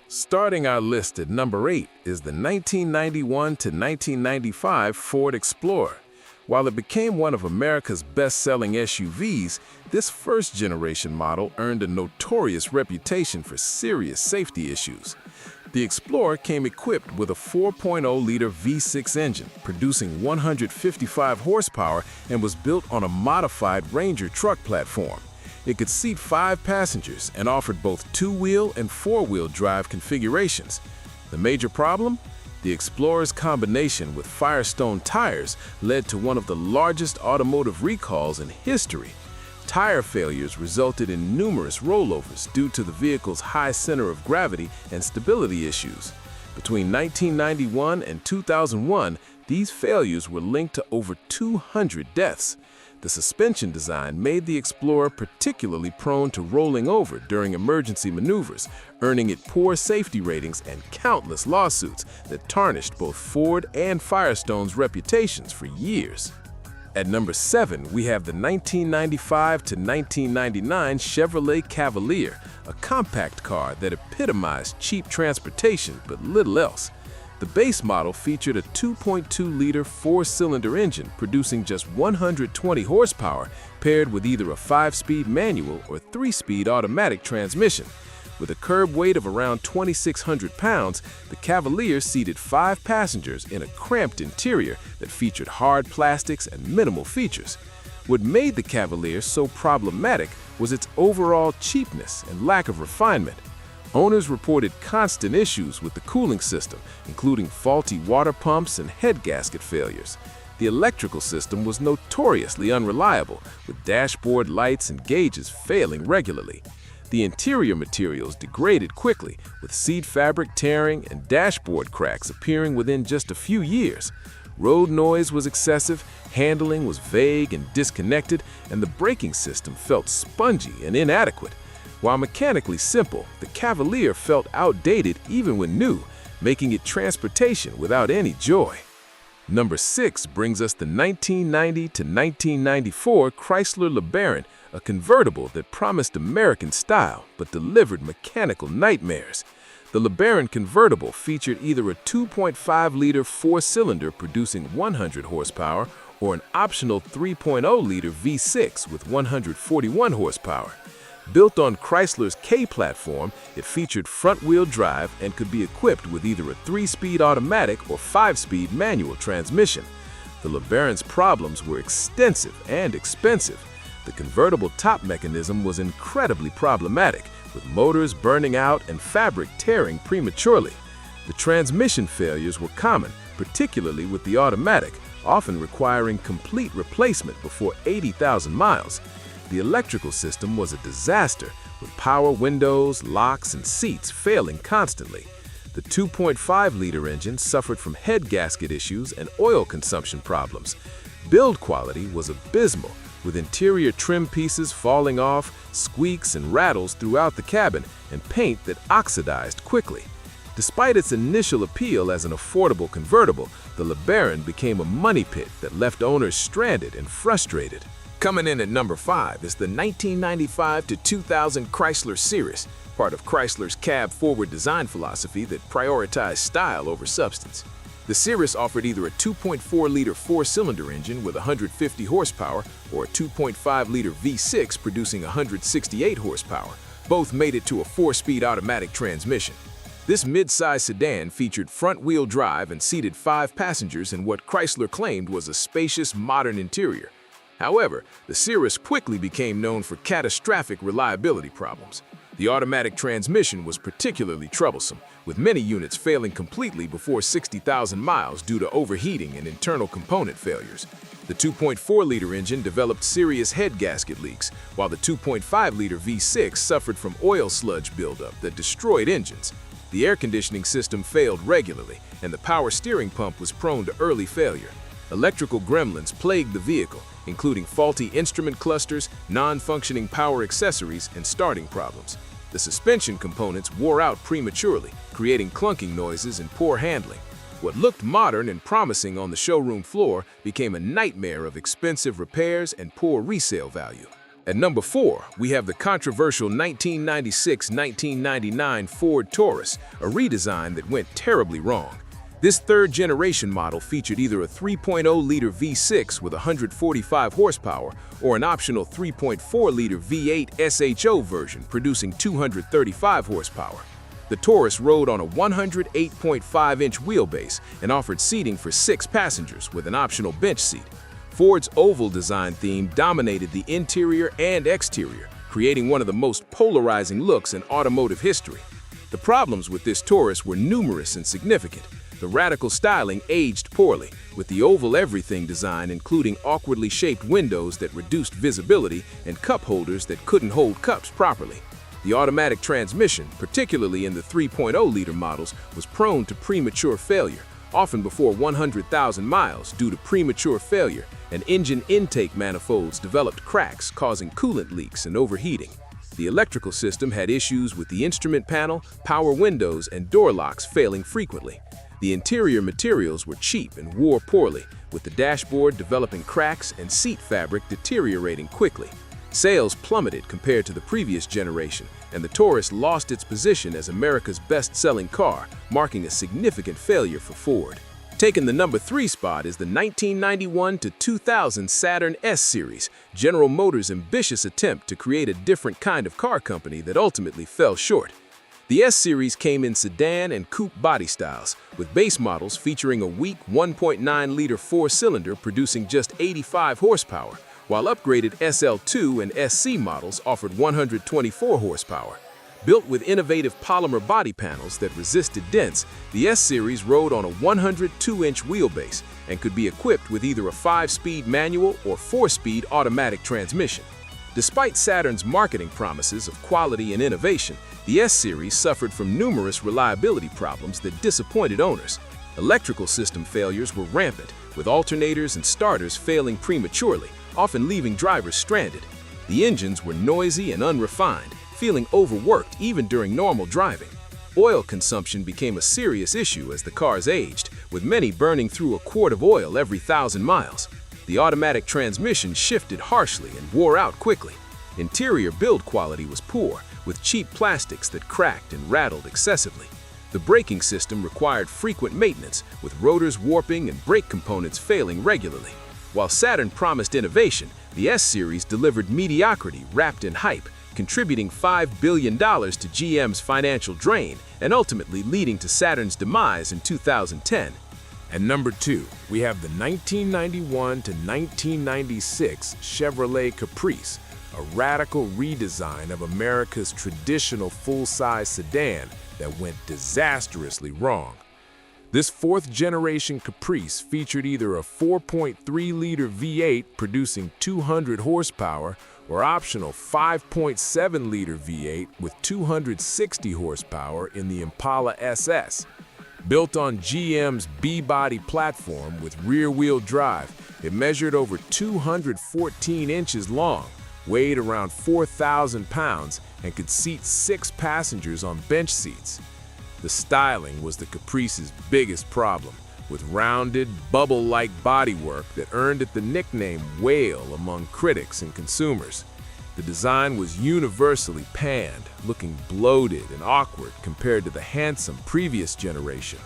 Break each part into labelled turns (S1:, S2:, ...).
S1: Starting our list at number 8 is the 1991 to 1995 Ford Explorer. While it became one of America's best-selling SUVs, this first-generation model earned a notorious reputation for serious safety issues. The Explorer came equipped with a 4.0-liter V6 engine, producing 155 horsepower and was built on a modified Ranger truck platform. It could seat 5 passengers and offered both 2-wheel and 4-wheel drive configurations. The major problem? The Explorer's combination with Firestone tires led to one of the largest automotive recalls in history. Tire failures resulted in numerous rollovers due to the vehicle's high center of gravity and stability issues. Between 1991 and 2001, these failures were linked to over 200 deaths. The suspension design made the Explorer particularly prone to rolling over during emergency maneuvers, earning it poor safety ratings and countless lawsuits that tarnished both Ford and Firestone's reputations for years. At number 7, we have the 1995 to 1999 Chevrolet Cavalier, a compact car that epitomized cheap transportation but little else. The base model featured a 2.2-liter 4-cylinder engine producing just 120 horsepower, paired with either a 5-speed manual or 3-speed automatic transmission. With a curb weight of around 2,600 pounds, the Cavalier seated 5 passengers in a cramped interior that featured hard plastics and minimal features. What made the Cavalier so problematic was its overall cheapness and lack of refinement. Owners reported constant issues with the cooling system, including faulty water pumps and head gasket failures. The electrical system was notoriously unreliable, with dashboard lights and gauges failing regularly. The interior materials degraded quickly, with seat fabric tearing and dashboard cracks appearing within just a few years. Road noise was excessive, handling was vague and disconnected, and the braking system felt spongy and inadequate. While mechanically simple, the Cavalier felt outdated even when new, making it transportation without any joy. Number 6 brings us the 1990 to 1994 Chrysler LeBaron, a convertible that promised American style but delivered mechanical nightmares. The LeBaron convertible featured either a 2.5-liter 4-cylinder producing 100 horsepower or an optional 3.0-liter V6 with 141 horsepower. Built on Chrysler's K platform, it featured front-wheel drive and could be equipped with either a 3-speed automatic or 5-speed manual transmission. The LeBaron's problems were extensive and expensive. The convertible top mechanism was incredibly problematic, with motors burning out and fabric tearing prematurely. The transmission failures were common, particularly with the automatic, often requiring complete replacement before 80,000 miles. The electrical system was a disaster, with power windows, locks, and seats failing constantly. The 2.5-liter engine suffered from head gasket issues and oil consumption problems. Build quality was abysmal, with interior trim pieces falling off, squeaks and rattles throughout the cabin, and paint that oxidized quickly. Despite its initial appeal as an affordable convertible, the LeBaron became a money pit that left owners stranded and frustrated. Coming in at number 5 is the 1995 to 2000 Chrysler Cirrus, part of Chrysler's cab-forward design philosophy that prioritized style over substance. The Cirrus offered either a 2.4-liter 4-cylinder engine with 150 horsepower or a 2.5-liter V6 producing 168 horsepower. Both made it to a 4-speed automatic transmission. This mid-size sedan featured front-wheel drive and seated 5 passengers in what Chrysler claimed was a spacious, modern interior. However, the Cirrus quickly became known for catastrophic reliability problems. The automatic transmission was particularly troublesome, with many units failing completely before 60,000 miles due to overheating and internal component failures. The 2.4-liter engine developed serious head gasket leaks, while the 2.5-liter V6 suffered from oil sludge buildup that destroyed engines. The air conditioning system failed regularly, and the power steering pump was prone to early failure. Electrical gremlins plagued the vehicle, including faulty instrument clusters, non-functioning power accessories, and starting problems. The suspension components wore out prematurely, creating clunking noises and poor handling. What looked modern and promising on the showroom floor became a nightmare of expensive repairs and poor resale value. At number 4, we have the controversial 1996-1999 Ford Taurus, a redesign that went terribly wrong. This third-generation model featured either a 3.0-liter V6 with 145 horsepower or an optional 3.4-liter V8 SHO version producing 235 horsepower. The Taurus rode on a 108.5-inch wheelbase and offered seating for 6 passengers with an optional bench seat. Ford's oval design theme dominated the interior and exterior, creating one of the most polarizing looks in automotive history. The problems with this Taurus were numerous and significant. The radical styling aged poorly, with the oval everything design including awkwardly shaped windows that reduced visibility and cup holders that couldn't hold cups properly. The automatic transmission, particularly in the 3.0-liter models, was prone to premature failure, often before 100,000 miles due to premature failure, and engine intake manifolds developed cracks causing coolant leaks and overheating. The electrical system had issues with the instrument panel, power windows, and door locks failing frequently. The interior materials were cheap and wore poorly, with the dashboard developing cracks and seat fabric deteriorating quickly. Sales plummeted compared to the previous generation, and the Taurus lost its position as America's best-selling car, marking a significant failure for Ford. Taking the number 3 spot is the 1991 to 2000 Saturn S Series, General Motors' ambitious attempt to create a different kind of car company that ultimately fell short. The S Series came in sedan and coupe body styles, with base models featuring a weak 1.9-liter 4-cylinder producing just 85 horsepower, while upgraded SL2 and SC models offered 124 horsepower. Built with innovative polymer body panels that resisted dents, the S Series rode on a 102-inch wheelbase and could be equipped with either a 5-speed manual or 4-speed automatic transmission. Despite Saturn's marketing promises of quality and innovation, the S Series suffered from numerous reliability problems that disappointed owners. Electrical system failures were rampant, with alternators and starters failing prematurely, often leaving drivers stranded. The engines were noisy and unrefined, feeling overworked even during normal driving. Oil consumption became a serious issue as the cars aged, with many burning through a quart of oil every 1,000 miles. The automatic transmission shifted harshly and wore out quickly. Interior build quality was poor, with cheap plastics that cracked and rattled excessively. The braking system required frequent maintenance, with rotors warping and brake components failing regularly. While Saturn promised innovation, the S Series delivered mediocrity wrapped in hype, contributing $5 billion to GM's financial drain and ultimately leading to Saturn's demise in 2010.
S2: At number 2, we have the 1991 to 1996 Chevrolet Caprice, a radical redesign of America's traditional full-size sedan that went disastrously wrong. This fourth-generation Caprice featured either a 4.3-liter V8 producing 200 horsepower or optional 5.7-liter V8 with 260 horsepower in the Impala SS. Built on GM's B-body platform with rear-wheel drive, it measured over 214 inches long, weighed around 4,000 pounds, and could seat 6 passengers on bench seats. The styling was the Caprice's biggest problem, with rounded, bubble-like bodywork that earned it the nickname Whale among critics and consumers. The design was universally panned, looking bloated and awkward compared to the handsome previous generation.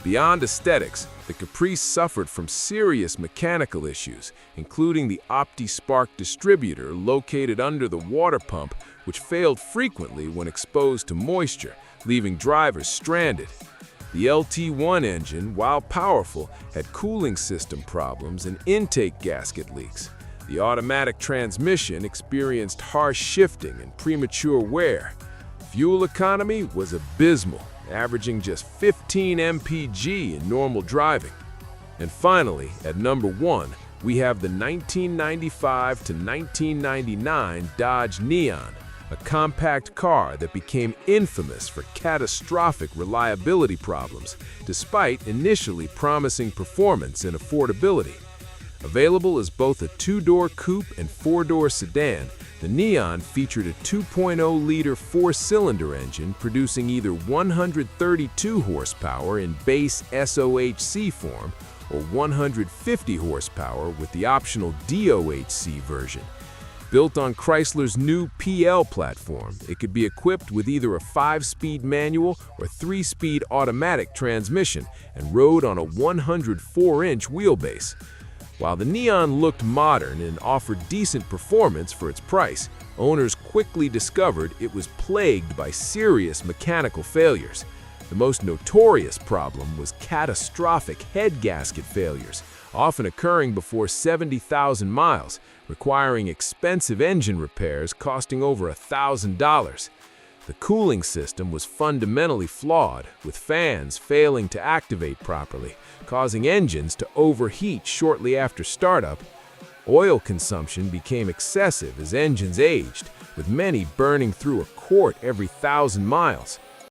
S2: Beyond aesthetics, the Caprice suffered from serious mechanical issues, including the OptiSpark distributor located under the water pump, which failed frequently when exposed to moisture, leaving drivers stranded. The LT1 engine, while powerful, had cooling system problems and intake gasket leaks. The automatic transmission experienced harsh shifting and premature wear. Fuel economy was abysmal, averaging just 15 mpg in normal driving. And finally, at number 1, we have the 1995 to 1999 Dodge Neon, a compact car that became infamous for catastrophic reliability problems, despite initially promising performance and affordability. Available as both a 2-door coupe and 4-door sedan, the Neon featured a 2.0-liter 4-cylinder engine producing either 132 horsepower in base SOHC form or 150 horsepower with the optional DOHC version. Built on Chrysler's new PL platform, it could be equipped with either a 5-speed manual or 3-speed automatic transmission and rode on a 104-inch wheelbase. While the Neon looked modern and offered decent performance for its price, owners quickly discovered it was plagued by serious mechanical failures. The most notorious problem was catastrophic head gasket failures, often occurring before 70,000 miles, requiring expensive engine repairs costing over $1,000. The cooling system was fundamentally flawed, with fans failing to activate properly, causing engines to overheat shortly after startup. Oil consumption became excessive as engines aged, with many burning through a quart every 1,000 miles.